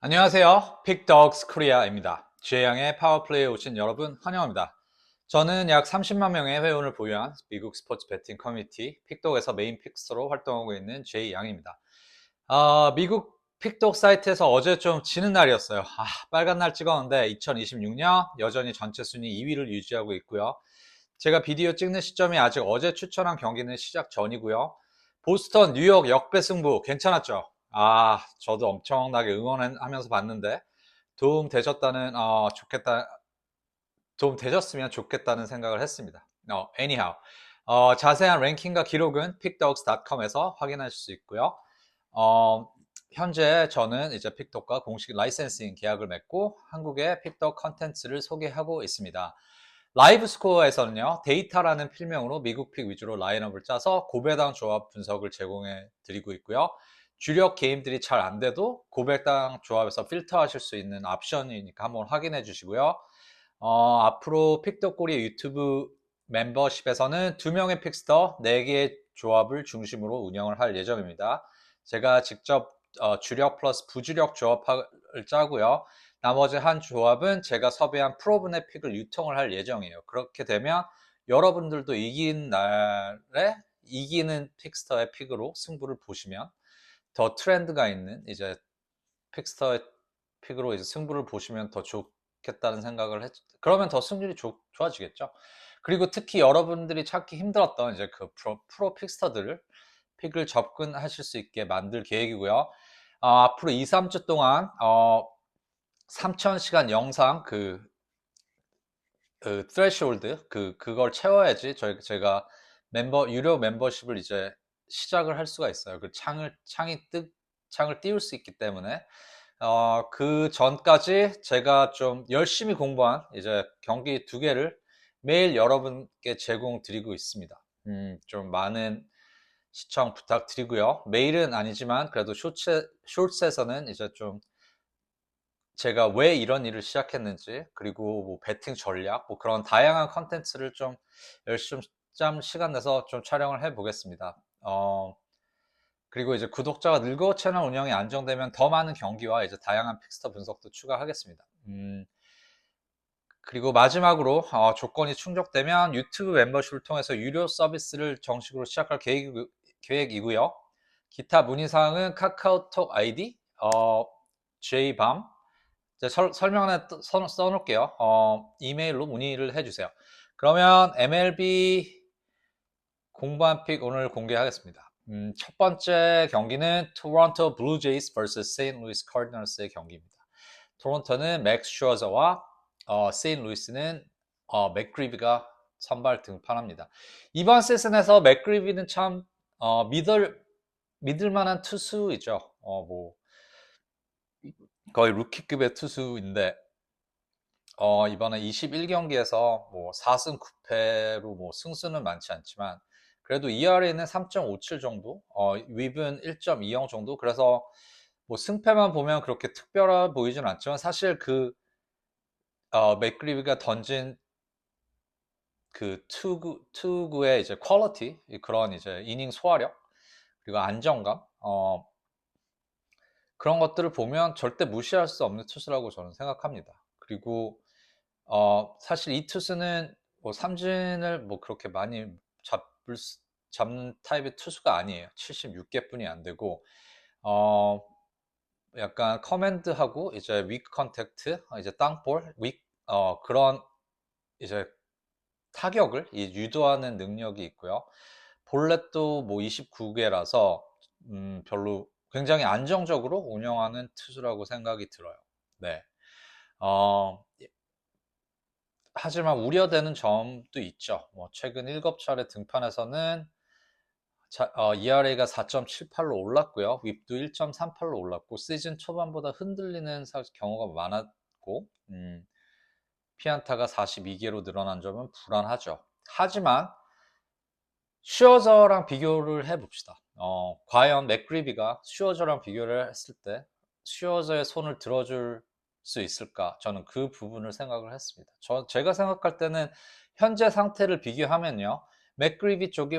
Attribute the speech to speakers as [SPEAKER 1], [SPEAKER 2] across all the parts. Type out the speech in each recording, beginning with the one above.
[SPEAKER 1] 안녕하세요. 픽덕스 코리아입니다. 지혜양의 파워플레이에 오신 여러분 환영합니다. 저는 약 30만 명의 회원을 보유한 미국 스포츠 베팅 커뮤니티 픽독에서 메인 픽스터로 활동하고 있는 제이양입니다. 미국 픽독 사이트에서 어제 좀 지는 날이었어요. 빨간 날 찍었는데 2026년 여전히 전체 순위 2위를 유지하고 있고요. 제가 비디오 찍는 시점이 아직 어제 추천한 경기는 시작 전이고요. 보스턴 뉴욕 역배 승부 괜찮았죠? 저도 엄청나게 응원하면서 봤는데 도움 되셨다는 좋겠다 도움 되셨으면 좋겠다는 생각을 했습니다. anyhow, 자세한 랭킹과 기록은 pickdogs.com에서 확인하실 수 있고요. 현재 저는 이제 픽독과 공식 라이센싱 계약을 맺고 한국의 픽독 컨텐츠를 소개하고 있습니다. 라이브 스코어에서는요, 데이터라는 필명으로 미국 픽 위주로 라인업을 짜서 고배당 조합 분석을 제공해 드리고 있고요. 주력 게임들이 잘 안 돼도 고배당 조합에서 필터하실 수 있는 옵션이니까 한번 확인해 주시고요. 앞으로 픽덕코리아 유튜브 멤버십에서는 2명의 픽스터 4개의 조합을 중심으로 운영을 할 예정입니다. 제가 직접 주력 플러스 부주력 조합을 짜고요. 나머지 한 조합은 제가 섭외한 프로분의 픽을 유통을 할 예정이에요. 그렇게 되면 여러분들도 이긴 날에 이기는 픽스터의 픽으로 승부를 보시면 더 트렌드가 있는 이제 픽스터의 픽으로 이제 승부를 보시면 더 좋겠다는 생각을 그러면 더 승률이 좋아지겠죠. 그리고 특히 여러분들이 찾기 힘들었던 이제 그 프로 픽스터들을 픽을 접근하실 수 있게 만들 계획이고요. 앞으로 2, 3주 동안 3,000시간 영상 그 threshold 그걸 채워야지 제가 유료 멤버십을 이제 시작을 할 수가 있어요. 그 창을 띄울 수 있기 때문에 그 전까지 제가 좀 열심히 공부한 이제 경기 2개를 매일 여러분께 제공 드리고 있습니다. 좀 많은 시청 부탁드리고요. 매일은 아니지만 그래도 쇼츠에서는 이제 좀 제가 왜 이런 일을 시작했는지, 그리고 뭐 배팅 전략, 뭐 그런 다양한 컨텐츠를 좀 열심히 시간 내서 좀 촬영을 해 보겠습니다. 그리고 이제 구독자가 늘고 채널 운영이 안정되면 더 많은 경기와 이제 다양한 픽스터 분석도 추가하겠습니다. 그리고 마지막으로 조건이 충족되면 유튜브 멤버십을 통해서 유료 서비스를 정식으로 시작할 계획이고요. 기타 문의사항은 카카오톡 아이디 jbam 설명란에 써놓을게요. 이메일로 문의를 해주세요. 그러면 MLB 공부한 픽 오늘 공개하겠습니다. 첫 번째 경기는 토론토 블루제이스 vs 세인트루이스 카디널스의 경기입니다. 토론토는 맥스 슈어저와 세인트루이스는 맥그리비가 선발 등판합니다. 이번 시즌에서 맥그리비는 참 믿을 만한 투수이죠. 뭐 거의 루키급의 투수인데 이번에 21경기에서 뭐 4승 9패로 뭐 승수는 많지 않지만 그래도 ERA는 3.57 정도, 윕은 1.20 정도. 그래서 뭐 승패만 보면 그렇게 특별해 보이진 않지만 사실 그 맥그리비가 던진 그 투구의 이제 퀄리티, 그런 이제 이닝 소화력, 그리고 안정감, 그런 것들을 보면 절대 무시할 수 없는 투수라고 저는 생각합니다. 그리고 사실 이 투수는 뭐 삼진을 뭐 그렇게 많이 잡는 타입의 투수가 아니에요. 76개뿐이 안 되고 어, 약간 커맨드하고 이제 위크 컨택트, 이제 땅볼, 그런 이제 타격을 유도하는 능력이 있고요. 볼넷도 뭐 29개라서 별로 굉장히 안정적으로 운영하는 투수라고 생각이 들어요. 네. 하지만 우려되는 점도 있죠. 뭐 최근 7차례 등판에서는 ERA가 4.78로 올랐고요. 윕도 1.38로 올랐고 시즌 초반보다 흔들리는 경우가 많았고 피안타가 42개로 늘어난 점은 불안하죠. 하지만 슈어저랑 비교를 해봅시다. 과연 맥그리비가 슈어저랑 비교를 했을 때 슈어저의 손을 들어줄 수 있을까? 저는 그 부분을 생각을 했습니다. 제가 생각할 때는 현재 상태를 비교하면요, 맥그리비 쪽이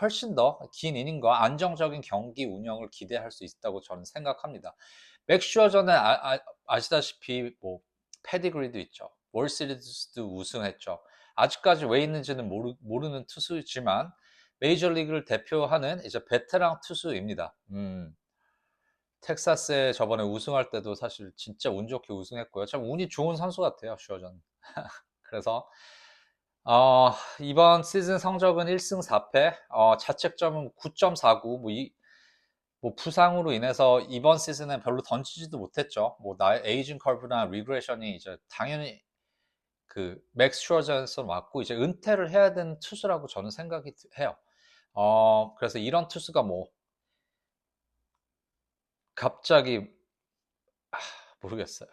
[SPEAKER 1] 훨씬 더 긴 이닝과 안정적인 경기 운영을 기대할 수 있다고 저는 생각합니다. 맥슈어전에 아시다시피 뭐 패디그리도 있죠. 월시리즈도 우승했죠. 아직까지 왜 있는지는 모르는 투수지만 메이저리그를 대표하는 이제 베테랑 투수입니다. 텍사스에 저번에 우승할 때도 사실 진짜 운 좋게 우승했고요. 참 운이 좋은 선수 같아요, 슈어전. 그래서 이번 시즌 성적은 1승 4패, 자책점은 9.49, 뭐 부상으로 인해서 이번 시즌에 별로 던지지도 못했죠. 뭐 나의 에이징 커브나 리그레션이 이제 당연히 그 맥스 슈어전에서 왔고 이제 은퇴를 해야 되는 투수라고 저는 생각이 해요. 그래서 이런 투수가 뭐 갑자기 모르겠어요.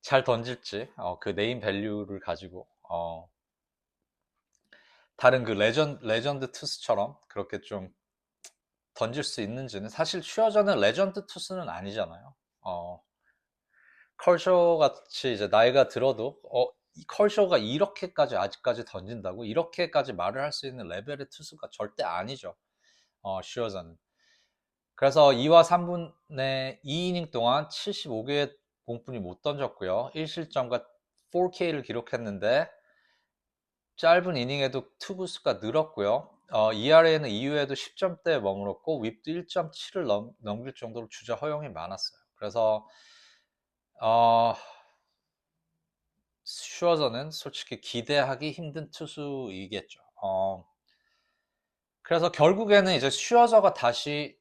[SPEAKER 1] 잘 던질지, 그 네임 밸류를 가지고 다른 그 레전드 투수처럼 그렇게 좀 던질 수 있는지는 사실 슈어전은 레전드 투수는 아니잖아요. 컬쇼 같이 이제 나이가 들어도 이 컬쇼가 이렇게까지 아직까지 던진다고 이렇게까지 말을 할 수 있는 레벨의 투수가 절대 아니죠. 슈어전은. 그래서 2와 3분의 2이닝 동안 75개의 공뿐이 못 던졌고요. 1실점과 4K를 기록했는데 짧은 이닝에도 투구수가 늘었고요. ERA는 이후에도 10점대에 머물렀고 윕도 1.7을 넘길 정도로 주자 허용이 많았어요. 그래서 슈어저는 솔직히 기대하기 힘든 투수이겠죠. 그래서 결국에는 이제 슈어저가 다시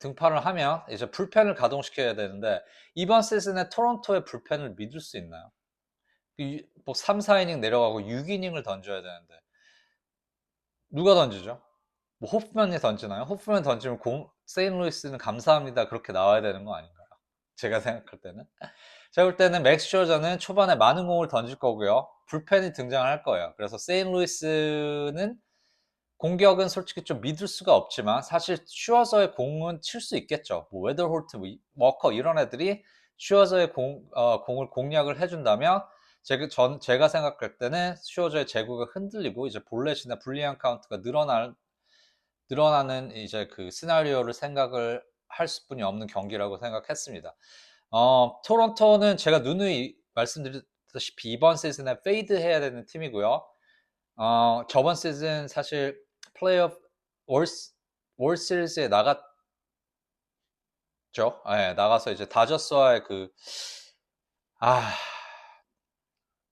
[SPEAKER 1] 등판을 하면 이제 불펜을 가동시켜야 되는데 이번 시즌에 토론토의 불펜을 믿을 수 있나요? 뭐 3, 4이닝 내려가고 6이닝을 던져야 되는데 누가 던지죠? 뭐 호프만이 던지나요? 호프만 던지면 세인루이스는 감사합니다 그렇게 나와야 되는 거 아닌가요? 제가 생각할 때는. 제가 볼 때는 맥스 셔저는 초반에 많은 공을 던질 거고요. 불펜이 등장할 거예요. 그래서 세인루이스는 공격은 솔직히 좀 믿을 수가 없지만 사실 슈어저의 공은 칠 수 있겠죠. 뭐 웨더홀트, 워커 이런 애들이 슈어저의 공을 공략을 해준다면 제가 생각할 때는 슈어저의 제구가 흔들리고 이제 볼넷이나 불리한 카운트가 늘어나는 이제 그 시나리오를 생각을 할 수뿐이 없는 경기라고 생각했습니다. 토론토는 제가 누누이 말씀드렸다시피 이번 시즌에 페이드 해야 되는 팀이고요. 저번 시즌 사실 플레이오프 월 시리즈에 나갔죠. 네, 나가서 이제 다저스와의 아,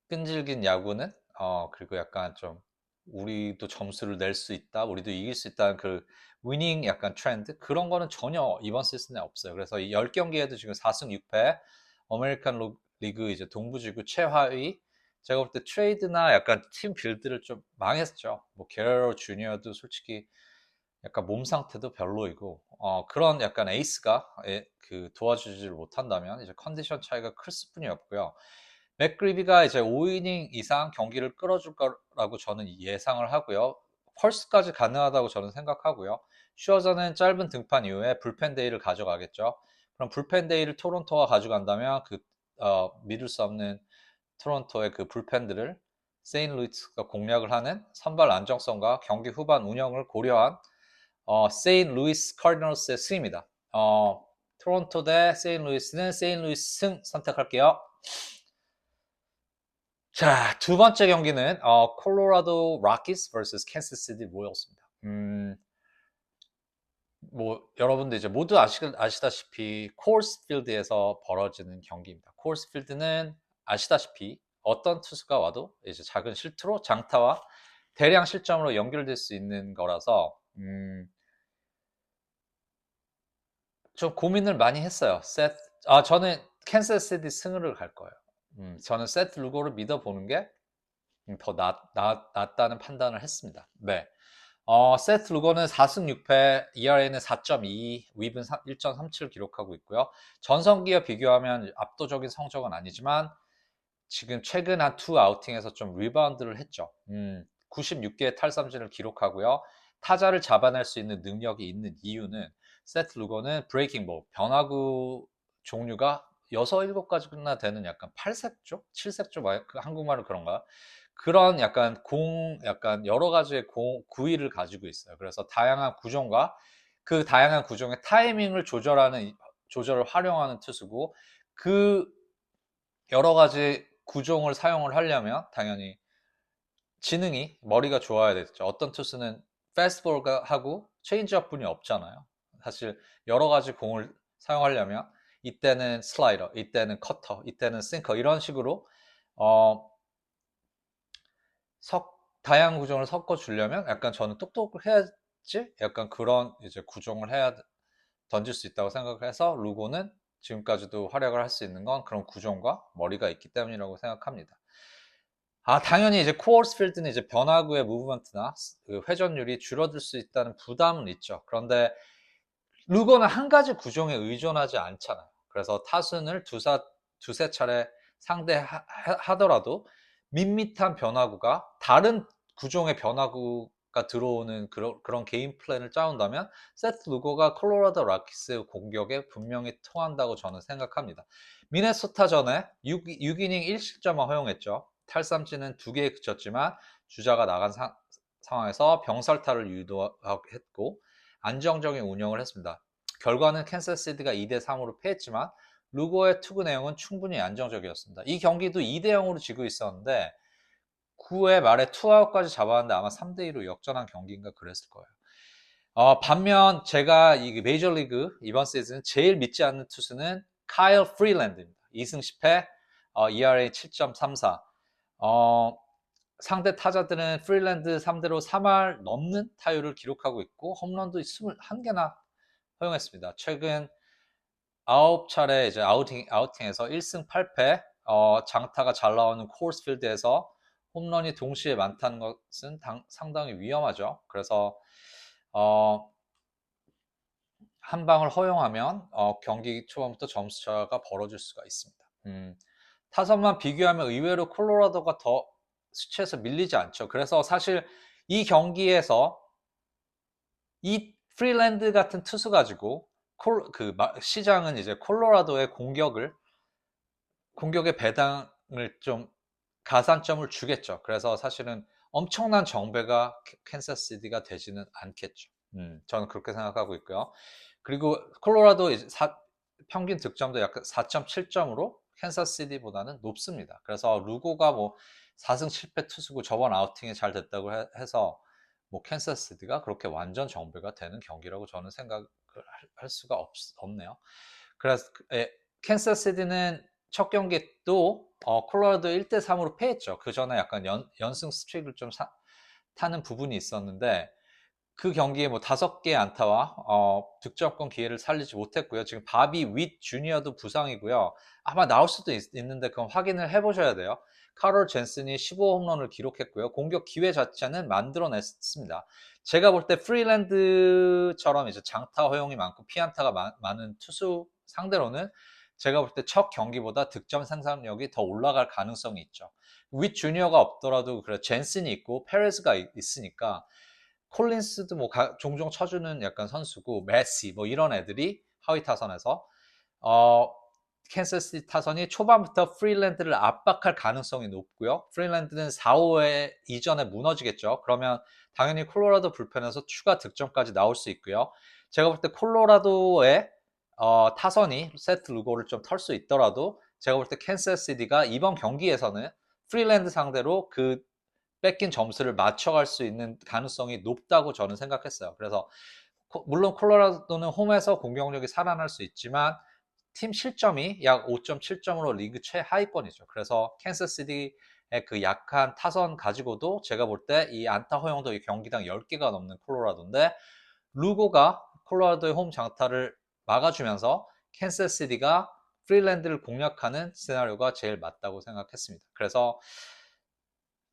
[SPEAKER 1] 끈질긴 야구는 그리고 약간 좀 우리도 점수를 낼 수 있다, 우리도 이길 수 있다는 그 위닝 약간 트렌드 그런 거는 전혀 이번 시즌에 없어요. 그래서 이 10경기에도 지금 4승 6패 아메리칸 리그 이제 동부지구 최하위. 제가 볼 때 트레이드나 약간 팀 빌드를 좀 망했죠. 뭐 게레로 주니어도 솔직히 약간 몸 상태도 별로이고 그런 약간 에이스가 그 도와주지를 못한다면 이제 컨디션 차이가 클 수뿐이 없고요. 맥그리비가 이제 5이닝 이상 경기를 끌어줄 거라고 저는 예상을 하고요. 펄스까지 가능하다고 저는 생각하고요. 슈어저는 짧은 등판 이후에 불펜 데이를 가져가겠죠. 그럼 불펜 데이를 토론토가 가져간다면 믿을 수 없는 토론토의 그 불펜들을 세인루이스가 공략을 하는 선발 안정성과 경기 후반 운영을 고려한 세인루이스 카디널스의 승입니다. 토론토 대 세인루이스는 세인루이스 승 선택할게요. 자, 두 번째 경기는 콜로라도 로키스 vs 캔사스시티 로열스입니다. 뭐 여러분들 이제 모두 아시다시피 코어스 필드에서 벌어지는 경기입니다. 코어스 필드는 아시다시피 어떤 투수가 와도 이제 작은 실투로 장타와 대량 실점으로 연결될 수 있는 거라서 좀 고민을 많이 했어요. 저는 캔사스시티 승을 갈 거예요. 저는 세트 루고를 믿어보는 게 더 낫다는 판단을 했습니다. 네. 세트 루거는 4승 6패, ERA는 4.2, 윕은 1.37 기록하고 있고요. 전성기와 비교하면 압도적인 성적은 아니지만 지금 최근 한 투 아우팅에서 좀 리바운드를 했죠. 96개의 탈삼진을 기록하고요. 타자를 잡아낼 수 있는 능력이 있는 이유는 세트 루거는 브레이킹 볼, 변화구 종류가 7가지나 되는 약간 8색조? 7색조, 한국말은 그런가? 그런 약간 약간 여러 가지의 구위를 가지고 있어요. 그래서 다양한 구종과 그 다양한 구종의 타이밍을 조절을 활용하는 투수고, 그 여러 가지 구종을 사용을 하려면 당연히 머리가 좋아야 되겠죠. 어떤 투수는 패스트볼하고 체인지업뿐이 없잖아요. 사실 여러 가지 공을 사용하려면 이때는 슬라이더, 이때는 커터, 이때는 싱커, 이런 식으로 어, 다양한 구종을 섞어 주려면 약간 저는 똑똑해야지, 약간 그런 이제 구종을 해야 던질 수 있다고 생각을 해서, 루고는 지금까지도 활약을 할 수 있는 건 그런 구종과 머리가 있기 때문이라고 생각합니다. 당연히 이제 코어스 필드는 이제 변화구의 무브먼트나 그 회전율이 줄어들 수 있다는 부담은 있죠. 그런데 루거는 한 가지 구종에 의존하지 않잖아요. 그래서 타순을 두세 차례 상대하더라도 밋밋한 변화구가 다른 구종의 변화구가 들어오는 그런 게임 플랜을 짜온다면 세트 루거가 콜로라도 락키스 공격에 분명히 통한다고 저는 생각합니다. 미네소타전에 6이닝 1실점만 허용했죠. 탈삼진은 2개에 그쳤지만 주자가 나간 상황에서 병살타를 유도했고 안정적인 운영을 했습니다. 결과는 캔사스시티가 2대3으로 패했지만 루고의 투구 내용은 충분히 안정적이었습니다. 이 경기도 2대0으로 지고 있었는데 9회 말에 투아웃까지 잡았는데 아마 3대2로 역전한 경기인가 그랬을 거예요. 반면 제가 이 메이저리그 이번 시즌 제일 믿지 않는 투수는 카일 프리랜드입니다. 2승 10패, ERA 7.34. 상대 타자들은 프리랜드 3대로 3할 넘는 타율을 기록하고 있고 홈런도 21개나 허용했습니다. 최근 9차례 이제 아우팅에서 1승 8패, 장타가 잘 나오는 코어스 필드에서 홈런이 동시에 많다는 것은 상당히 위험하죠. 그래서 한 방을 허용하면 경기 초반부터 점수차가 벌어질 수가 있습니다. 타선만 비교하면 의외로 콜로라도가 더 수치에서 밀리지 않죠. 그래서 사실 이 경기에서 이 프리랜드 같은 투수 가지고 시장은 이제 콜로라도의 공격의 배당을 좀 가산점을 주겠죠. 그래서 사실은 엄청난 정배가 캔사스시티가 되지는 않겠죠. 저는 그렇게 생각하고 있고요. 그리고 콜로라도 이제 평균 득점도 약간 4.7점으로 캔사스시티보다는 높습니다. 그래서 루고가 뭐 4승 7패 투수고 저번 아우팅에 잘 됐다고 해서 뭐 캔사스시티가 그렇게 완전 정배가 되는 경기라고 저는 생각을 할 수가 없네요. 그래서 캔사스시티는 첫 경기 또 콜로라도 1대3으로 패했죠. 그 전에 약간 연승 스트릭을 좀 타는 부분이 있었는데 그 경기에 뭐 5개의 안타와 득점권 기회를 살리지 못했고요. 지금 바비 윗 주니어도 부상이고요. 아마 나올 수도 있는데 그건 확인을 해보셔야 돼요. 카롤 젠슨이 15홈런을 기록했고요. 공격 기회 자체는 만들어냈습니다. 제가 볼 때 프리랜드처럼 이제 장타 허용이 많고 피안타가 많은 투수 상대로는 제가 볼 때 첫 경기보다 득점 생산력이 더 올라갈 가능성이 있죠. 윗 주니어가 없더라도 그래 젠슨이 있고 페레스가 있으니까 콜린스도 뭐 종종 쳐주는 약간 선수고 메시 뭐 이런 애들이 하위 타선에서 캔서스시티 타선이 초반부터 프리랜드를 압박할 가능성이 높고요. 프리랜드는 4, 5회 이전에 무너지겠죠. 그러면 당연히 콜로라도 불펜에서 추가 득점까지 나올 수 있고요. 제가 볼 때 콜로라도의 타선이 세트 루고를 좀 털 수 있더라도 제가 볼 때 캔서스시티가 이번 경기에서는 프리랜드 상대로 그 뺏긴 점수를 맞춰갈 수 있는 가능성이 높다고 저는 생각했어요. 그래서 물론 콜로라도는 홈에서 공격력이 살아날 수 있지만 팀 실점이 약 5.7점으로 리그 최하위권이죠. 그래서 캔서스시티의 그 약한 타선 가지고도 제가 볼 때 이 안타 허용도 이 경기당 10개가 넘는 콜로라도인데 루고가 콜로라도의 홈 장타를 막아주면서 캔서스시티가 프리랜드를 공략하는 시나리오가 제일 맞다고 생각했습니다. 그래서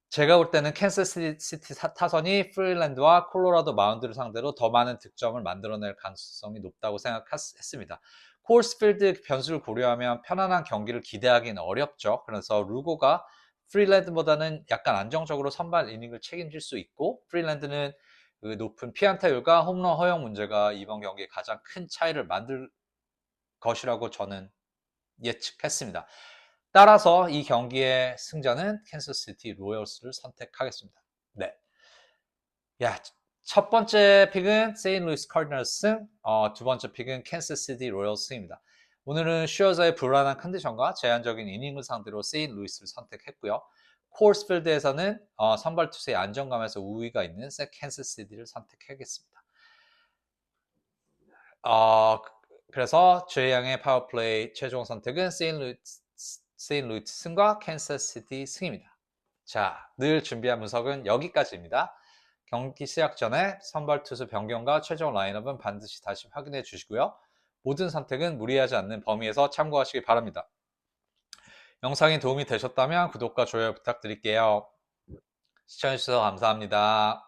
[SPEAKER 1] 제가 볼 때는 캔서스시티 타선이 프리랜드와 콜로라도 마운드를 상대로 더 많은 득점을 만들어낼 가능성이 높다고 생각했습니다. 코어스필드 변수를 고려하면 편안한 경기를 기대하기는 어렵죠. 그래서 루고가 프리랜드보다는 약간 안정적으로 선발 이닝을 책임질 수 있고, 프리랜드는 그 높은 피안타율과 홈런 허용 문제가 이번 경기에 가장 큰 차이를 만들 것이라고 저는 예측했습니다. 따라서 이 경기의 승자는 캔서스시티 로열스를 선택하겠습니다. 네. 야, 첫 번째 픽은 세인트루이스 카디널스 승, 두 번째 픽은 캔서스시티 로열스 승입니다. 오늘은 슈어저의 불안한 컨디션과 제한적인 이닝을 상대로 세인트루이스를 선택했고요. 코어스필드에서는 선발 투수의 안정감에서 우위가 있는 캔서스시티를 선택하겠습니다. 그래서 제양의 파워플레이 최종 선택은 세인트루이스 승과 캔서스시티 승입니다. 자, 늘 준비한 분석은 여기까지입니다. 경기 시작 전에 선발 투수 변경과 최종 라인업은 반드시 다시 확인해 주시고요. 모든 선택은 무리하지 않는 범위에서 참고하시기 바랍니다. 영상이 도움이 되셨다면 구독과 좋아요 부탁드릴게요. 시청해주셔서 감사합니다.